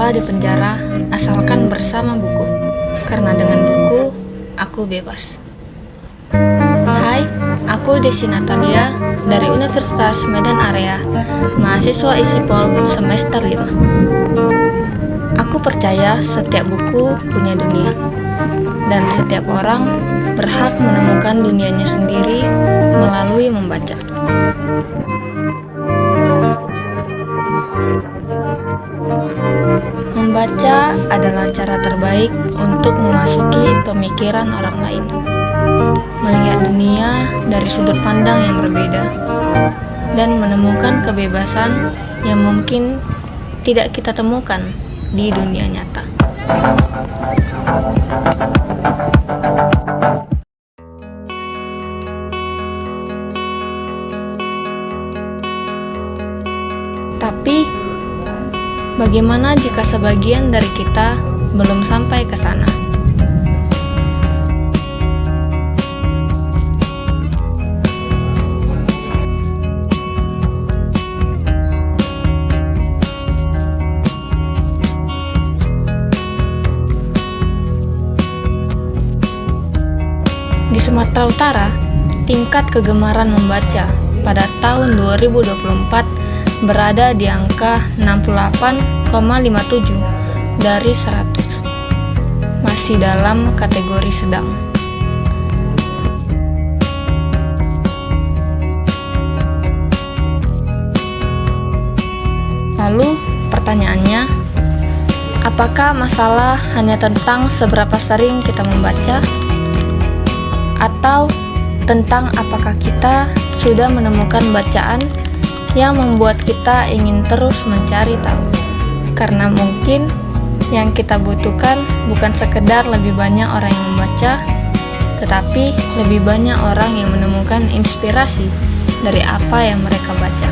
salah di penjara asalkan bersama buku, karena dengan buku aku bebas. Hai, aku Desi Natalia dari Universitas Medan Area, mahasiswa ISIPOL semester 5. Aku percaya setiap buku punya dunia, dan setiap orang berhak menemukan dunianya sendiri melalui membaca. Membaca adalah cara terbaik untuk memasuki pemikiran orang lain, melihat dunia dari sudut pandang yang berbeda, dan menemukan kebebasan yang mungkin tidak kita temukan di dunia nyata. Tapi, bagaimana jika sebagian dari kita belum sampai ke sana? Di Sumatera Utara, tingkat kegemaran membaca pada tahun 2024 berada di angka 68,57 dari 100, masih dalam kategori sedang. Lalu pertanyaannya, apakah masalah hanya tentang seberapa sering kita membaca? Atau tentang apakah kita sudah menemukan bacaan yang membuat kita ingin terus mencari tahu? Karena mungkin yang kita butuhkan bukan sekedar lebih banyak orang yang membaca, tetapi lebih banyak orang yang menemukan inspirasi dari apa yang mereka baca.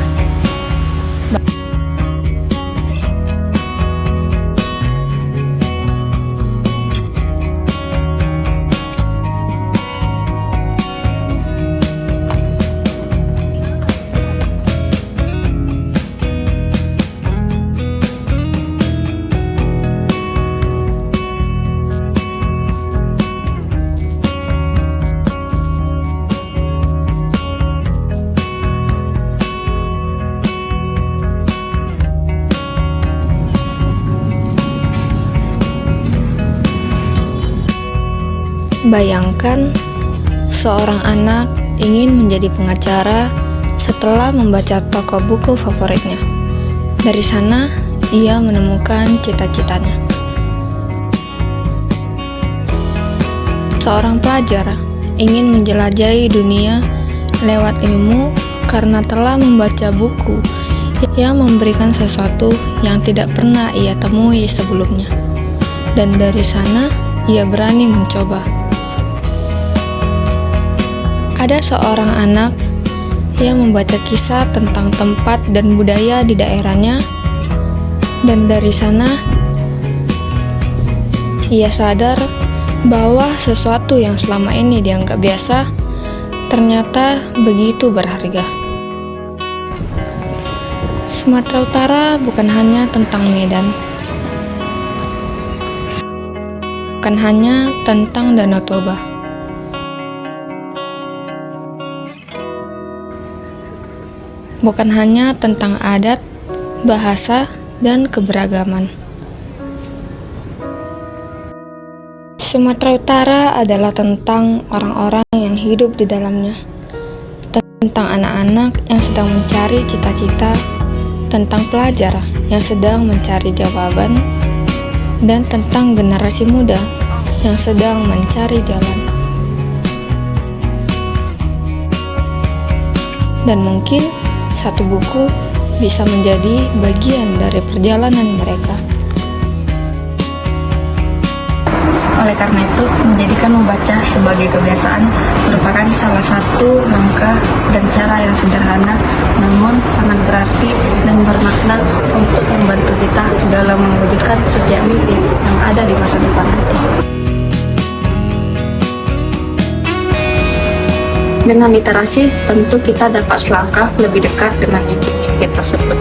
Bayangkan seorang anak ingin menjadi pengacara setelah membaca toko buku favoritnya. Dari sana, ia menemukan cita-citanya. Seorang pelajar ingin menjelajahi dunia lewat ilmu karena telah membaca buku yang memberikan sesuatu yang tidak pernah ia temui sebelumnya. Dan dari sana, ia berani mencoba. Ada seorang anak yang membaca kisah tentang tempat dan budaya di daerahnya, dan dari sana ia sadar bahwa sesuatu yang selama ini dianggap biasa ternyata begitu berharga. Sumatera Utara bukan hanya tentang Medan, bukan hanya tentang Danau Toba. Bukan hanya tentang adat, bahasa, dan keberagaman. Sumatera Utara adalah tentang orang-orang yang hidup di dalamnya, tentang anak-anak yang sedang mencari cita-cita, tentang pelajar yang sedang mencari jawaban, dan tentang generasi muda yang sedang mencari jalan. Dan mungkin satu buku bisa menjadi bagian dari perjalanan mereka. Oleh karena itu, menjadikan membaca sebagai kebiasaan merupakan salah satu langkah dan cara yang sederhana namun sangat berarti dan bermakna untuk membantu kita dalam mewujudkan setiap mimpi yang ada di masa depan nanti. Dengan literasi, tentu kita dapat selangkah lebih dekat dengan mimpi-mimpi tersebut.